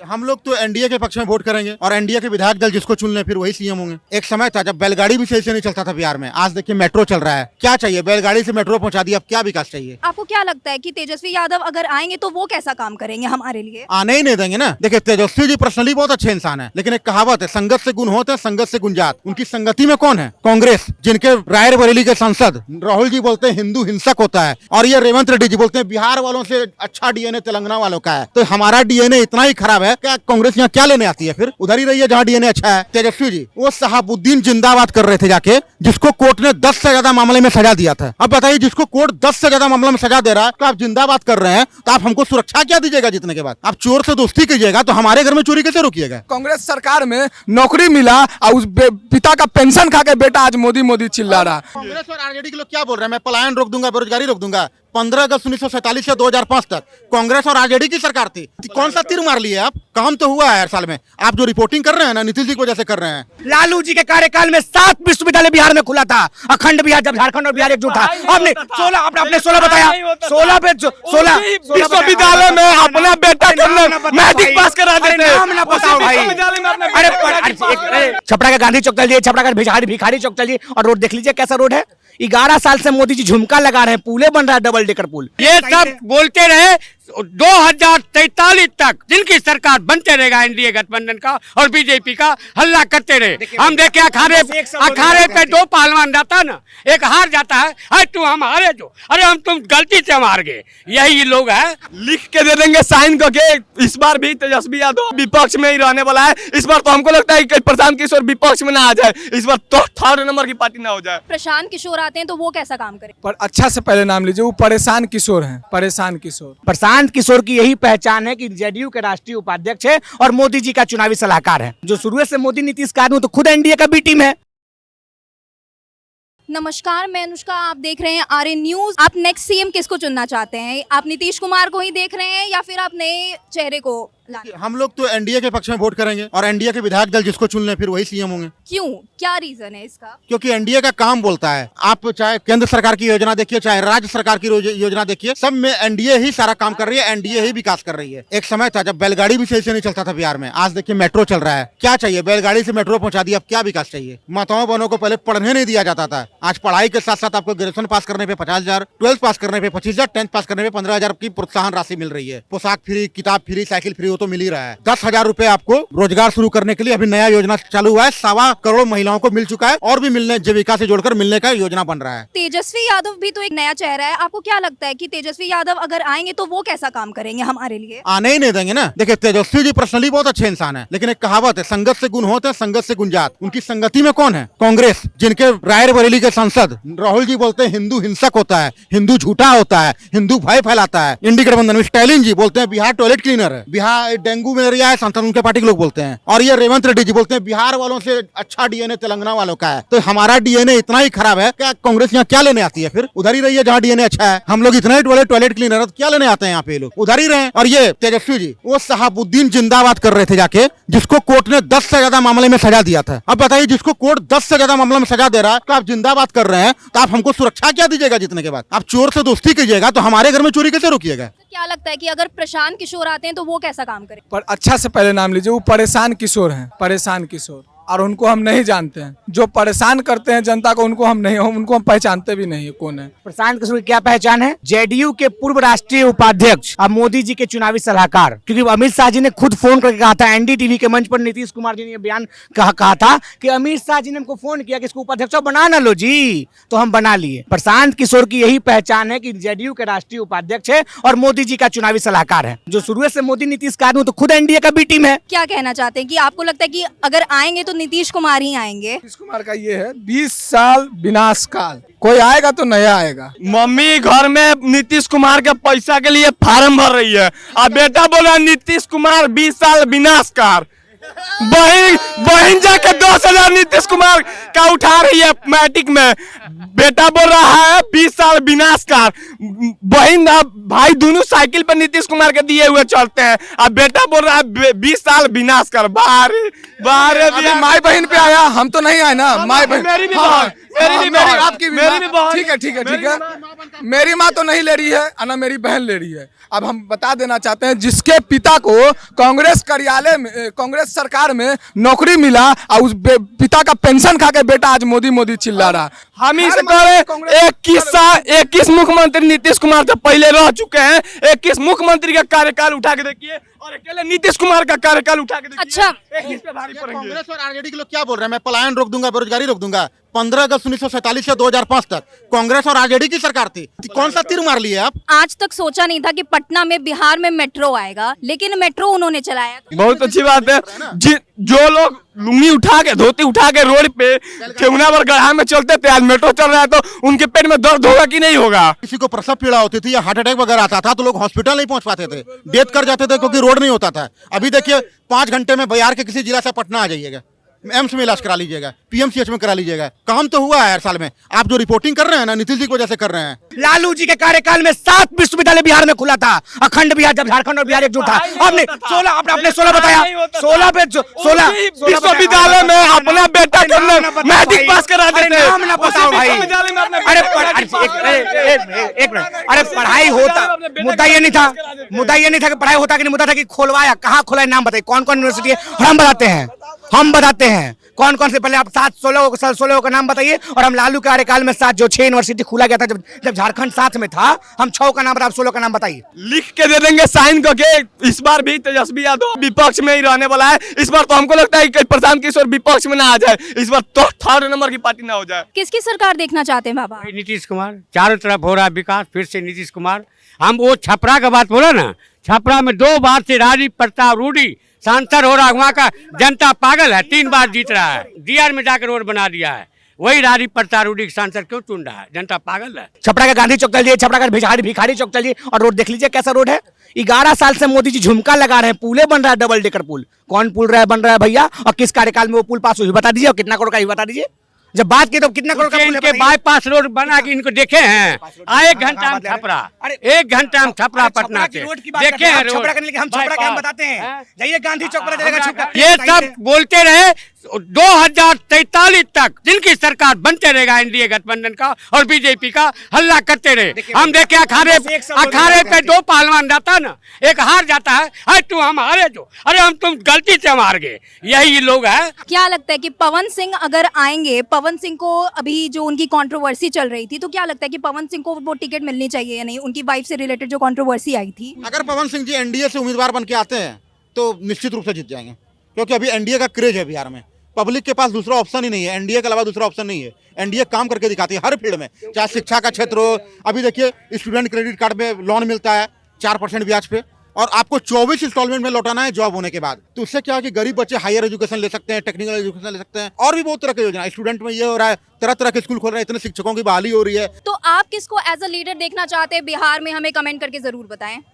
हम लोग तो एनडीए के पक्ष में वोट करेंगे और एनडीए के विधायक दल जिसको चुन ले फिर वही सीएम होंगे। एक समय था जब बैलगाड़ी भी सही से नहीं चलता था बिहार में, आज देखिए मेट्रो चल रहा है। क्या चाहिए, बैलगाड़ी से मेट्रो पहुंचा दी, अब क्या विकास चाहिए? आपको क्या लगता है कि तेजस्वी यादव अगर आएंगे तो वो कैसा काम करेंगे हमारे लिए? आने ही नहीं देंगे ना। देखिए तेजस्वी जी पर्सनली बहुत अच्छे इंसान है, लेकिन एक कहावत है, संगत से गुण होते हैं, संगत से गुंजात। उनकी संगति में कौन है? कांग्रेस, जिनके रायबरेली के सांसद राहुल जी बोलते हैं हिंदू हिंसक होता है, और ये रेवंत रेड्डी जी बोलते हैं बिहार वालों से अच्छा डीएनए तेलंगाना वालों का है। तो हमारा डीएनए इतना ही खराब है, क्या कांग्रेस यहाँ क्या लेने आती है? फिर उधर ही रही है जहाँ डीएनए अच्छा है। तेजस्वी जी वो शहाबुद्दीन जिंदाबाद कर रहे थे जाके, जिसको कोर्ट ने 10 से ज्यादा मामले में सजा दिया था। अब बताइए, जिसको कोर्ट 10 से ज्यादा मामले में सजा दे रहा है तो आप जिंदाबाद कर रहे हैं, तो आप हमको सुरक्षा क्या दीजिएगा जीतने के बाद? आप चोर से दोस्ती कीजिएगा तो हमारे घर में चोरी कैसे रोकिएगा? कांग्रेस सरकार में नौकरी मिला और उस पिता का पेंशन खा के बेटा आज मोदी मोदी चिल्ला रहा। कांग्रेस और आरजेडी के लोग क्या बोल रहे हैं? मैं पलायन रोक दूंगा, बेरोजगारी रोक दूंगा। 15 अगस्त 1947 से 2005 तक कांग्रेस और आरजेडी की सरकार थी। कौन सा तीर मार लिया आप? काम तो हुआ है हर साल में। आप जो रिपोर्टिंग कर रहे हैं ना, नीतीश जी की वजह से कर रहे हैं। लालू जी के कार्यकाल में 7 विश्वविद्यालय बिहार में खुला था, अखंड बिहार, जब झारखंड और बिहार एकजुट था। आपने 16 आपने 16 बताया, 16 पे 16 विश्वविद्यालय में अपना बेटा मैट्रिक पास करा देते हैं। नाम ना बताओ भाई। अरे छपरा का गांधी चौक चलिए, छपरा का भिखारी चौक चलिए और रोड देख लीजिए कैसा रोड है। 11 साल से मोदी जी झुमका लगा रहे हैं, पुले बन रहा है, डबल डेकर पुल। ये सब बोलते रहे 2043 तक जिनकी सरकार बनते रहेगा, एनडीए गठबंधन का और बीजेपी का हल्ला करते रहे। हम देखे अखाड़े पे 2 पहलवान जाता ना, एक हार जाता है, अरे तू हम हारे जो, अरे हम तुम गलती से हम हार गए। यही लोग हैं, लिख के दे देंगे साइन करके। इस बार भी तेजस्वी यादव विपक्ष में ही रहने वाला है। इस बार तो हमको लगता है कि प्रशांत किशोर विपक्ष में ना आ जाए, इस बार तो 3rd नंबर की पार्टी ना हो जाए। प्रशांत किशोर आते हैं तो वो कैसा काम करें? पर अच्छा से पहले नाम लीजिए, वो परेशान किशोर हैं, परेशान किशोर। प्रशांत किशोर की यही पहचान है कि जेडीयू के राष्ट्रीय उपाध्यक्ष है और मोदी जी का चुनावी सलाहकार है, जो शुरू से मोदी नीतीश का आदमी, तो खुद एनडीए का बी टीम है। नमस्कार, मैं अनुष्का, आप देख रहे हैं आरएन न्यूज। आप नेक्स्ट सीएम किसको चुनना चाहते हैं? आप नीतीश कुमार को ही देख रहे हैं या फिर आप नए चेहरे को लाना? हम लोग तो एनडीए के पक्ष में वोट करेंगे और एनडीए के विधायक दल जिसको चुन ले फिर वही सीएम होंगे। क्यों, क्या रीजन है इसका? क्योंकि एनडीए का काम बोलता है। आप चाहे केंद्र सरकार की योजना देखिए, चाहे राज्य सरकार की योजना देखिए, सब में एनडीए ही सारा काम कर रही है, एनडीए ही विकास कर रही है। एक समय था जब बैलगाड़ी भी सही से नहीं चलता था बिहार में, आज देखिए मेट्रो चल रहा है। क्या चाहिए, बैलगाड़ी से मेट्रो पहुंचा दी, अब क्या विकास चाहिए? माताओं बहनों को पहले पढ़ने नहीं दिया जाता था, आज पढ़ाई के साथ साथ आपको ग्रेजुएशन पास करने पे 50,000, 12th पास करने पे 25,000, 10th पास करने पे 15,000 की प्रोत्साहन राशि मिल रही है। पोशाक फ्री, किताब फ्री, साइकिल फ्री, वो तो मिल ही रहा है। 10,000 रुपए आपको रोजगार शुरू करने के लिए अभी नया योजना चालू हुआ है, 1.25 करोड़ महिलाओं को मिल चुका है और भी मिलने, जीविका से जोड़कर मिलने का योजना बन रहा है। तेजस्वी यादव भी तो एक नया चेहरा है। आपको क्या लगता है कि तेजस्वी यादव अगर आएंगे तो वो कैसा काम करेंगे हमारे लिए? आने ही नहीं देंगे ना। देखिए तेजस्वी जी पर्सनली बहुत अच्छे इंसान है, लेकिन एक कहावत है, संगत से गुण होते हैं, संगत से गुंजात। उनकी संगति में कौन है? कांग्रेस, जिनके रायबरेली के सांसद राहुल जी बोलते हैं हिंदू हिंसक होता है, हिंदू झूठा होता है, हिंदू भय फैलाता है। इंडी गठबंधन में स्टालिन जी बोलते हैं बिहार टॉयलेट क्लीनर है, बिहार डेंगू मलेरिया है, सांसद उनके पार्टी के लोग बोलते हैं। और ये रेवंत रेड्डी जी बोलते हैं बिहार वालों से अच्छा डीएनए तेलंगाना वालों का है। तो हमारा डीएनए इतना ही खराब है, क्या कांग्रेस यहाँ क्या लेने आती है? फिर उधर ही रही है जहाँ डीएनए अच्छा है। हम लोग इतना ही टॉयलेट क्लीनर है, तो क्या लेने आते हैं यहाँ पे? लोग उधर ही रहे। और ये तेजस्वी जी वो शहाबुद्दीन जिंदाबाद कर रहे थे जाके, जिसको कोर्ट ने 10 से ज्यादा मामले में सजा दिया था। अब बताइए, जिसको कोर्ट 10 से ज्यादा मामले में सजा दे रहा है तो आप जिंदाबाद कर रहे हैं, तो आप हमको सुरक्षा क्या दीजिएगा जीतने के बाद? आप चोर से दोस्ती कीजिएगा तो हमारे घर में चोरी कैसे रोकिएगा? क्या लगता है कि अगर प्रशांत किशोर आते हैं तो वो कैसा काम करें? पर अच्छा से पहले नाम लीजिए, वो परेशान किशोर हैं, परेशान किशोर। और उनको हम नहीं जानते हैं, जो परेशान करते हैं जनता को, उनको हम पहचानते भी नहीं कौन है। प्रशांत किशोर की क्या पहचान है? जेडीयू के पूर्व राष्ट्रीय उपाध्यक्ष और मोदी जी के चुनावी सलाहकार। क्योंकि अमित शाह जी ने खुद फोन करके कहा था, एनडीटीवी के मंच पर नीतीश कुमार जी ने यह बयान कहा था कि अमित शाह जी ने हमको फोन किया कि इसको उपाध्यक्ष बना ना लो जी, तो हम बना लिए। प्रशांत किशोर की यही पहचान है कि जेडीयू के राष्ट्रीय उपाध्यक्ष है और मोदी जी का चुनावी सलाहकार है, जो शुरू से मोदी नीतीश का आदमी, तो खुद एनडीए का बी टीम है। क्या कहना चाहते हैं कि आपको लगता है कि अगर आएंगे तो नीतीश कुमार ही आएंगे? नीतीश कुमार का ये है 20 साल विनाश काल, कोई आएगा तो नया आएगा। मम्मी घर में नीतीश कुमार के पैसा के लिए फार्म भर रही है और बेटा बोल रहा है नीतीश कुमार 20 साल विनाश काल। बहन जाके 10,000 नीतीश कुमार का उठा रही है मैट्रिक में, बेटा बोल रहा है 20 साल विनाशकार। बहन भाई दोनों साइकिल पर नीतीश कुमार के दिए हुए चलते हैं, अब बेटा बोल रहा है 20 साल विनाशकार। बाहर माई बहन पे आया, हम तो नहीं आए ना। माई बहन आपकी मेरी भी बहुत ठीक है। मेरी माँ तो नहीं ले रही है, ना मेरी बहन ले रही है। अब हम बता देना चाहते हैं, जिसके पिता को कांग्रेस कार्यालय में, कांग्रेस सरकार में नौकरी मिला और उस पिता का पेंशन खा के बेटा आज मोदी मोदी चिल्ला रहा। हम ही से कह रहे 21 मुख्यमंत्री नीतीश कुमार से पहले रह चुके हैं। 21 मुख्यमंत्री का कार्यकाल उठा के देखिए और अकेले नीतीश कुमार का कार्यकाल उठा के देखिए। अच्छा, 21 पे भारी पड़ेंगे। कांग्रेस और आरजेडी के लोग क्या बोल रहे हैं, मैं पलायन रोक दूंगा, बेरोजगारी रोक दूंगा। 15 अगस्त 1947 से 2005 तक कांग्रेस और आरजेडी की सरकार थी। कौन सा तीर मार लिया आप? आज तक सोचा नहीं था कि पटना में, बिहार में मेट्रो आएगा, लेकिन मेट्रो उन्होंने चलाया। बहुत अच्छी बात है। जो लोग लुंगी उठा के, धोती उठा के रोड पे ठेहुना पर गढ़ा में चलते थे, आज मेट्रो चल रहा है तो उनके पेट में दर्द होगा कि नहीं होगा? किसी को प्रसव पीड़ा होती थी या हार्ट अटैक वगैरह आता था तो लोग हॉस्पिटल नहीं पहुंच पाते थे, डेथ कर जाते थे क्योंकि रोड नहीं होता था। अभी देखिए 5 घंटे में बिहार के किसी जिला से पटना आ जाइएगा, एम्स में इलाज करा लीजिएगा, पीएमसीएच में करा लीजिएगा। काम तो हुआ है हर साल में। आप जो रिपोर्टिंग कर रहे हैं ना, नीतीश जी की वजह से कर रहे हैं। लालू जी के कार्यकाल में 7 विश्वविद्यालय बिहार में खुला था, अखंड बिहार, जब झारखंड और बिहार एकजुट था। आपने 16, आपने 16 बताया, 16 पे 16 विश्वविद्यालय में अपना बेटा मैट्रिक पास करा देते हैं। नाम ना बताओ भाई। अरे एक मिनट, अरे पढ़ाई होता, मुद्दा ये नहीं था, मुद्दा ये नहीं था कि पढ़ाई होता कि नहीं, मुद्दा था कि खुलवाया कहाँ खुला है, नाम बताइए कौन कौन यूनिवर्सिटी है। और हम बताते हैं कौन कौन से। पहले आप 16 का नाम बताइए और हम लालू के कार्यकाल में 7 जो 6 यूनिवर्सिटी खुला गया था, जब झारखंड साथ में था, हम 6 का नाम बता, आप 16 का नाम बताइए। लिख के दे देंगे साइन करके। इस बार भी तेजस्वी यादव विपक्ष में ही रहने वाला है। इस बार तो हमको लगता है कि प्रशांत किशोर विपक्ष में ना आ जाए, इस बार तो 3rd नंबर की पार्टी ना हो जाए। किसकी सरकार देखना चाहते हैं बाबा? नीतीश कुमार, चारों तरफ हो रहा है विकास, फिर से नीतीश कुमार। हम वो छपरा का बात बोला ना, छपरा में 2 बार से राजीव प्रताप रूडी सांसद हो रहा, वहाँ का जनता पागल है, 3 बार जीत रहा है, डीआर में जाकर रोड बना दिया है। वही राजीव प्रताप रूडी के सांसद क्यों चुन रहा है? जनता पागल है। छपरा का गांधी चौक चलिए, छपरा का भिखारी चौक चलिए और रोड देख लीजिए कैसा रोड है। 11 साल से मोदी जी झुमका लगा रहे हैं, पुले बन रहा है, डबल डेकर पुल। कौन पुल बन रहा है भैया, और किस कार्यकाल में वो पुल पास हुई बता दीजिए, और कितना करोड़ का बता दीजिए। जब बात की तो कितना करोड़ का पुल है? बाईपास रोड बना के इनको देखे हैं। 1 घंटा में छपरा, 1 घंटा में छपरा पटना से देखे हैं रोड। हम छपरा का हम बताते हैं, जाइए गांधी चौक पर। ये सब बोलते रहे 2043 तक जिनकी सरकार बनते रहेगा एनडीए गठबंधन का और बीजेपी का, हल्ला करते रहे। हम देखे अखाड़े पे 2 पहलवान जाता ना, एक हार जाता है, अरे तू हम हारे जो, अरे हम तुम गलती से हम हार गए, यही लोग है। क्या लगता है कि पवन सिंह अगर आएंगे, पवन सिंह को अभी जो उनकी कंट्रोवर्सी चल रही थी, तो क्या लगता है कि पवन सिंह को वो टिकट मिलनी चाहिए या नहीं? उनकी वाइफ से रिलेटेड जो कंट्रोवर्सी आई थी। अगर पवन सिंह जी एनडीए से उम्मीदवार बन के आते हैं तो निश्चित रूप से जीत जाएंगे, क्योंकि अभी एनडीए का क्रेज है बिहार में। पब्लिक के पास दूसरा ऑप्शन ही नहीं है, एनडीए के अलावा दूसरा ऑप्शन नहीं है। एनडीए काम करके दिखाती है हर फील्ड में, चाहे शिक्षा का क्षेत्र हो। अभी देखिए स्टूडेंट क्रेडिट कार्ड में लोन मिलता है 4% ब्याज पे, और आपको 24 इंस्टॉलमेंट में लौटाना है जॉब होने के बाद। तो उससे क्या है कि गरीब बच्चे हायर एजुकेशन ले सकते हैं, टेक्निकल एजुकेशन ले सकते हैं, और भी बहुत तरह की योजना। स्टूडेंट में ये हो रहा है, तरह तरह के स्कूल खोल रहे हैं, इतने शिक्षकों की बहाली हो रही है। तो आप किसको एज अ लीडर देखना चाहते हैं बिहार में, हमें कमेंट करके जरूर बताएं।